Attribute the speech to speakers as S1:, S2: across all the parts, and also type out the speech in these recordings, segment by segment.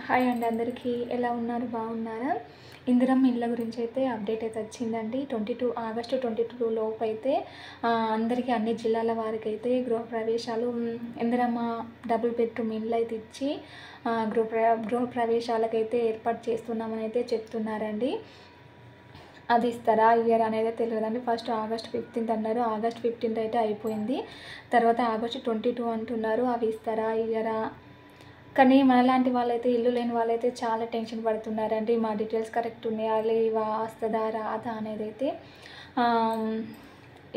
S1: Hi అండి, అందరికీ ఎలా ఉన్నారు? బాగున్నారా? ఇందిరమ్మ ఇళ్ళ గురించి అయితే అప్డేట్ అయితే వచ్చిందండి. ఆగస్టు 22 లోపు అయితే అందరికీ అన్ని జిల్లాల వారికి అయితే గృహప్రవేశాలు ఇందిరమ్మ డబుల్ బెడ్రూమ్ ఇళ్ళు అయితే ఇచ్చి గృహప్రవేశాలకైతే ఏర్పాటు చేస్తున్నామని అయితే చెప్తున్నారండి. అది ఇస్తారా ఇయర్ అనేది తెలియదండి. ఫస్ట్ ఆగస్ట్ 15 అన్నారు. ఆగస్ట్ 15 అయితే అయిపోయింది. తర్వాత ఆగస్టు 22 అంటున్నారు. అవి ఇస్తారా ఇయరా? కానీ మనలాంటి వాళ్ళైతే, ఇల్లు లేని వాళ్ళైతే చాలా టెన్షన్ పడుతున్నారండి. మా డీటెయిల్స్ కరెక్ట్ ఉన్నాయా లేవా, వస్తుందా రాదా అనేది అయితే.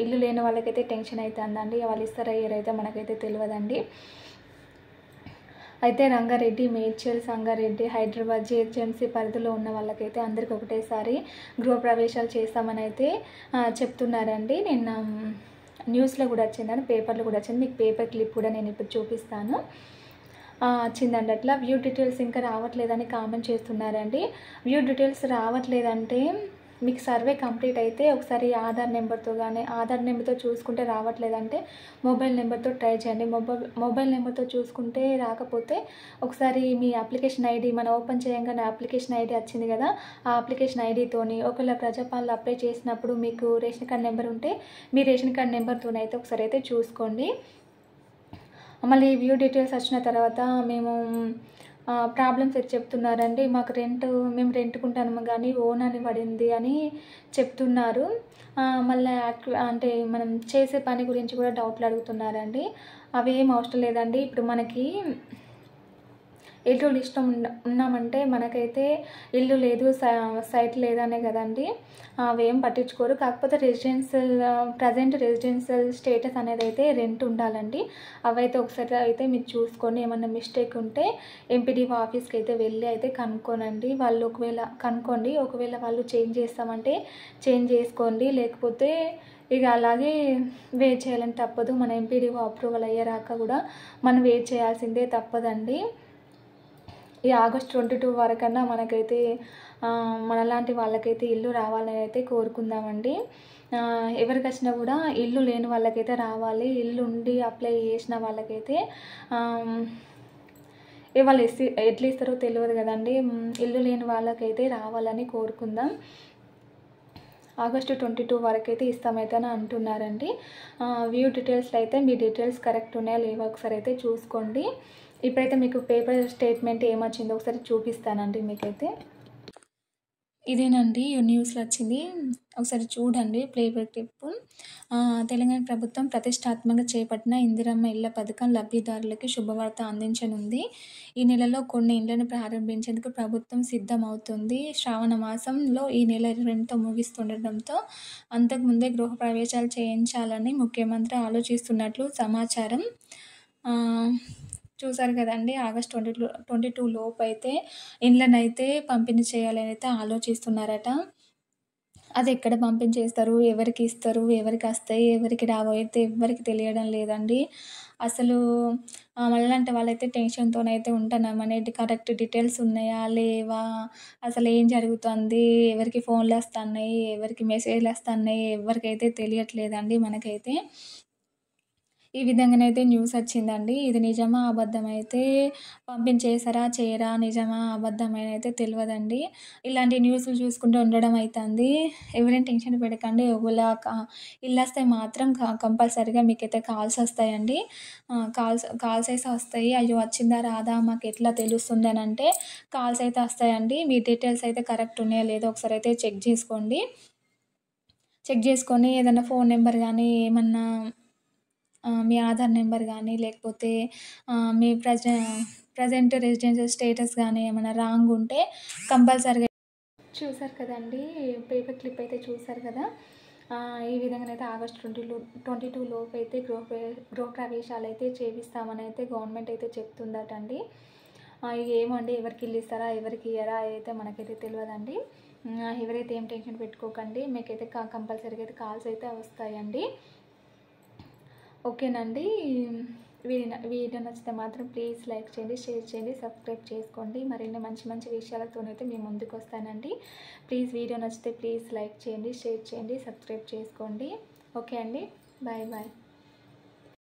S1: ఇల్లు లేని వాళ్ళకైతే టెన్షన్ అవుతుందండి. వాళ్ళు ఇస్తారా ఇయరైతే మనకైతే తెలియదండి. అయితే రంగారెడ్డి, మేడ్చల్, సంగారెడ్డి, హైదరాబాద్ జిహెచ్ఎంసీ పరిధిలో ఉన్న వాళ్ళకైతే అందరికి ఒకటేసారి గృహప్రవేశాలు చేస్తామని అయితే చెప్తున్నారండి. నిన్న న్యూస్లో కూడా వచ్చిందని, పేపర్లో కూడా వచ్చింది. మీకు పేపర్ క్లిప్ కూడా నేను ఇప్పుడు చూపిస్తాను. వచ్చిందండి. అట్లా వ్యూ డీటెయిల్స్ ఇంకా రావట్లేదని కామెంట్ చేస్తున్నారండి. వ్యూ డీటెయిల్స్ రావట్లేదంటే మీకు సర్వే కంప్లీట్ అయితే ఒకసారి ఆధార్ నెంబర్తో చూసుకుంటే రావట్లేదంటే మొబైల్ నెంబర్తో ట్రై చేయండి. మొబైల్ నెంబర్తో చూసుకుంటే రాకపోతే ఒకసారి మీ అప్లికేషన్ ఐడి మనం ఓపెన్ చేయగానే అప్లికేషన్ ఐడి వచ్చింది కదా, ఆ అప్లికేషన్ ఐడితోని ఒకవేళ ప్రజాపాలన అప్లై చేసినప్పుడు మీకు రేషన్ కార్డ్ నెంబర్ ఉంటే మీ రేషన్ కార్డ్ నెంబర్తోనైతే ఒకసారి అయితే చూసుకోండి. మళ్ళీ వ్యూ డీటెయిల్స్ వచ్చిన తర్వాత మేము ప్రాబ్లమ్స్ అయితే చెప్తున్నారండి. మేము రెంట్కుంటాము కానీ ఓన్ అని పడింది అని చెప్తున్నారు. మళ్ళీ అంటే మనం చేసే పని గురించి కూడా డౌట్లు అడుగుతున్నారండి. అవి ఏం అవసరం లేదండి. ఇప్పుడు మనకి ఎటువంటి ఇష్టం ఉన్నామంటే మనకైతే ఇల్లు లేదు, సైట్ లేదనే కదండి. అవేం పట్టించుకోరు. కాకపోతే ప్రజెంట్ రెసిడెన్షియల్ స్టేటస్ అనేది అయితే రెంట్ ఉండాలండి. అవైతే ఒకసారి అయితే మీరు చూసుకొని ఏమన్నా మిస్టేక్ ఉంటే ఎంపీడీఓ ఆఫీస్కి అయితే వెళ్ళి అయితే కనుక్కోనండి. ఒకవేళ వాళ్ళు చేంజ్ చేస్తామంటే చేంజ్ చేసుకోండి. లేకపోతే ఇక అలాగే వెయిట్ చేయాలని తప్పదు. మన ఎంపీడీఓ అప్రూవల్ అయ్యేరాక కూడా మనం వెయిట్ చేయాల్సిందే తప్పదండి. ఈ ఆగస్ట్ 22 వరకన్నా మనకైతే మనలాంటి వాళ్ళకైతే ఇల్లు రావాలని అయితే కోరుకుందామండి. ఎవరికి వచ్చినా కూడా ఇల్లు లేని వాళ్ళకైతే రావాలి. ఇల్లు ఉండి అప్లై చేసిన వాళ్ళకైతే వాళ్ళు ఎట్లా ఇస్తారో తెలియదు కదండి. ఇల్లు లేని వాళ్ళకైతే రావాలని కోరుకుందాం. ఆగస్టు 22 వరకు అయితే ఇస్తామైతే అని అంటున్నారండి. వ్యూ డీటెయిల్స్లో అయితే మీ డీటెయిల్స్ కరెక్ట్ ఉన్నాయా లేవా ఒకసారి అయితే చూసుకోండి. ఇప్పుడైతే మీకు పేపర్ స్టేట్మెంట్ ఏమొచ్చిందో ఒకసారి చూపిస్తానండి. మీకైతే ఇదేనండి న్యూస్లో వచ్చింది, ఒకసారి చూడండి పేపర్ క్లిప్. తెలంగాణ ప్రభుత్వం ప్రతిష్టాత్మకంగా చేపట్టిన ఇందిరమ్మ ఇళ్ల పథకం లబ్ధిదారులకి శుభవార్త అందించనుంది. ఈ నెలలో కొన్ని ఇళ్లను ప్రారంభించేందుకు ప్రభుత్వం సిద్ధమవుతుంది. శ్రావణ మాసంలో ఈ నెల 22తో ముగుస్తుండటంతో అంతకుముందే గృహప్రవేశాలు చేయించాలని ముఖ్యమంత్రి ఆలోచిస్తున్నట్లు సమాచారం. చూసారు కదండి. ఆగస్ట్ 22 లోపు అయితే ఇండ్లనైతే పంపిణీ చేయాలని అయితే ఆలోచిస్తున్నారట. అది ఎక్కడ పంపించేస్తారు, ఎవరికి ఇస్తారు, ఎవరికి వస్తాయి, ఎవరికి రావో అయితే ఎవరికి తెలియడం లేదండి. అసలు మనలాంటి వాళ్ళైతే టెన్షన్తోనైతే ఉంటున్నాం. అనేది కరెక్ట్ డీటెయిల్స్ ఉన్నాయా లేవా, అసలు ఏం జరుగుతుంది, ఎవరికి ఫోన్లు వస్తున్నాయి, ఎవరికి మెసేజ్లు వస్తున్నాయి, ఎవరికైతే తెలియట్లేదండి. మనకైతే ఈ విధంగానైతే న్యూస్ వచ్చిందండి. ఇది నిజమా అబద్ధమా అయితే పంపించేసారా చేయరా, నిజమా అబద్ధమైన అయితే తెలియదండి. ఇలాంటి న్యూస్లు చూసుకుంటూ ఉండడం అవుతుంది. ఎవరైనా టెన్షన్ పెట్టకండి. ఒకవేళ ఇల్లు వస్తే మాత్రం కంపల్సరీగా మీకైతే కాల్స్ వస్తాయండి. కాల్స్ అయితే వస్తాయి. అయ్యో వచ్చిందా రాదా మాకు ఎట్లా తెలుస్తుంది అని అంటే కాల్స్ అయితే వస్తాయండి. మీ డీటెయిల్స్ అయితే కరెక్ట్ ఉన్నాయో లేదో ఒకసారి అయితే చెక్ చేసుకొని ఏదైనా ఫోన్ నెంబర్ కానీ ఏమన్నా మీ ఆధార్ నెంబర్ కానీ లేకపోతే మీ ప్రజెంట్ రెసిడెన్షియల్ స్టేటస్ కానీ ఏమైనా రాంగ్ ఉంటే కంపల్సరీగా చూసారు కదండి. పేపర్ క్లిప్ అయితే చూసారు కదా. ఈ విధంగానైతే ఆగస్ట్ 22 లోపు అయితే గృహప్రవేశాలు అయితే చేపిస్తామని అయితే గవర్నమెంట్ అయితే చెప్తుందటండి. ఏమండి ఎవరికి ఇల్లు ఇస్తారా ఎవరికి ఇయ్యరా అయితే మనకైతే తెలియదండి. ఎవరైతే ఏం టెన్షన్ పెట్టుకోకండి. మీకైతే కంపల్సరీగా అయితే కాల్స్ అయితే వస్తాయండి. ఓకేనండి. వీడియో నచ్చితే మాత్రం ప్లీజ్ లైక్ చేయండి, షేర్ చేయండి, సబ్స్క్రైబ్ చేసుకోండి. మరిన్ని మంచి విషయాలతోనైతే మేము ముందుకు వస్తానండి. ప్లీజ్ వీడియో నచ్చితే ప్లీజ్ లైక్ చేయండి, షేర్ చేయండి, సబ్స్క్రైబ్ చేసుకోండి. ఓకే అండి. బాయ్.